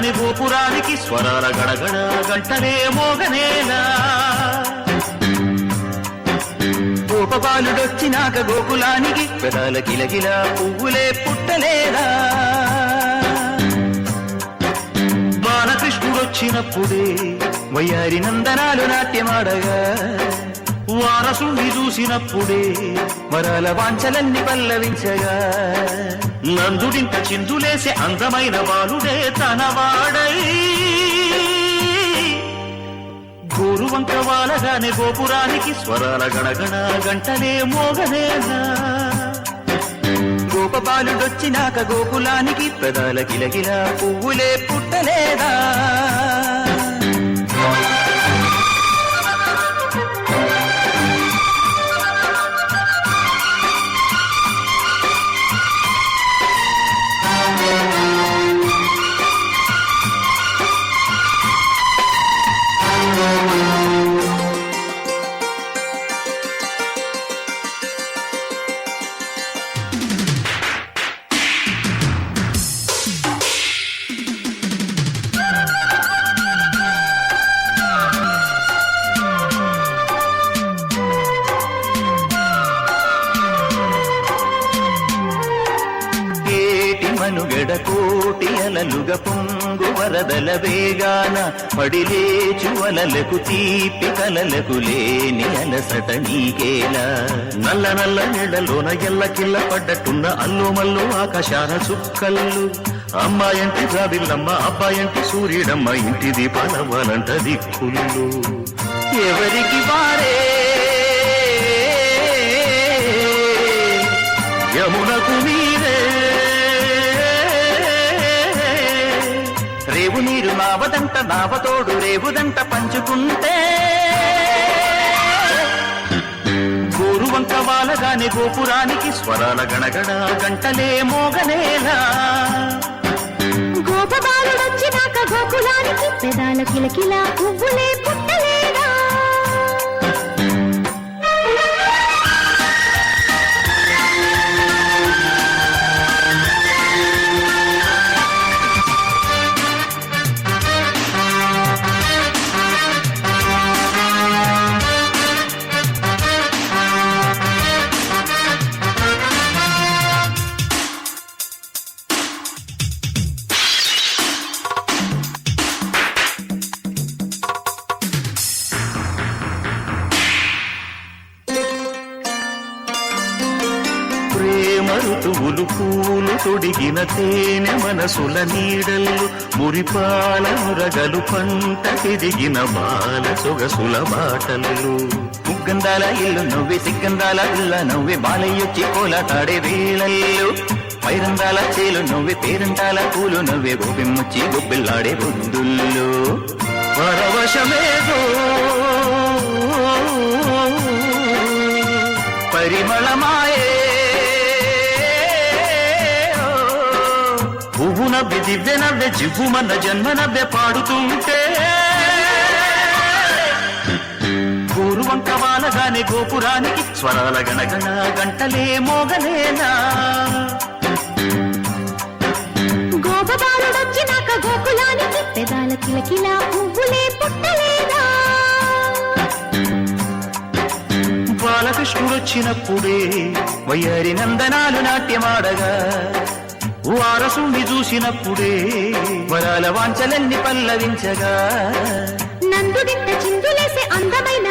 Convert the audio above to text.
వాలగాని గోపురానికి స్వరాల గడగడ గంటలే మోగనేలా గోపబాలుడొచ్చినాక గోకులానికి పెదాల కిలకిల పువ్వులే పుట్టలేదా బాలకృష్ణుడొచ్చినప్పుడే వయ్యారి నందనాలు నాట్యమాడగా వారసుని చూసినప్పుడే వరాల వాంఛలన్నీ పల్లవించగా నందుడింత చిందులేసే అందమైన బాలుడే తనవాడై గోరువంక వాలగానే గోపురానికి స్వరాల గణగణ గంటలే మోగనేనా గోపబాలుడొచ్చినాక గోకులానికి పెదాల కిలకిల పువ్వులే పుట్టలేదా మనుగడ కోటి అలలుగ పొంగు వరదల వేగాన పడిలేచు అలలకు తీపి కలలకు లేని అలసట నీకేలా నల్ల నల్ల నెడలోన ఎల్లకిల్ల పడ్డట్టున్న అల్లు మల్లు ఆకాశాన చుక్కల్లు అమ్మాయంటి జాబిల్లమ్మ అబ్బాయంటి సూర్యుడమ్మ ఇంటి దీపాలవ్వాలంట దిక్కులు ఎవరికి వారే యమునకు మీరే రేవు నీరు నావదంట నావతోడు రేవుదంట పంచుకుంటే గోరువంక వాలగానే గోపురానికి స్వరాల గణగణ గంటలే మోగనేలా గోపబాలుడొచ్చినాక గోకులానికి పెదాల కిలకిల పువ్వులే పుట్టలేదా ఋతువులు పూలు తొడిగిన తేనె మనసుల నీడల్లు మురిపాల మురగలు పంట తిరిగిన బాల సొగసుల బాటలు ముగ్గందాల ఇల్లు నవ్వే సిగ్గందాల ఇల్ల నవ్వే బాలయ్యొచ్చి కోలాటాడే వేళల్లో పైరందాల చేలు నవ్వే పేరంటాల పూలు నవ్వే గోపిమ్మొచ్చి గొబ్బిల్లాడే బొద్దుల్లో పరవశమేదో పరిమళమాయే పువ్వు నవ్వే దివ్య నవ్వే జివ్వుమన్న జన్మ నవ్వే పాడుతుంటే గోరువంక వాలగానే గోపురానికి స్వరాల గణగణ గంటలే మోగలేనా గోపబాలుడొచ్చినాక గోకులానికి పెదాల కిలకిల పువ్వులే పుట్టలేదా బాలకృష్ణుడొచ్చినప్పుడే వయ్యారి నందనాలు నాట్యమాడగా వారసుండి చూసినప్పుడే వరాల వాంఛలన్నీ పల్లవించగా నందుడింత చిందులేసే అందమైన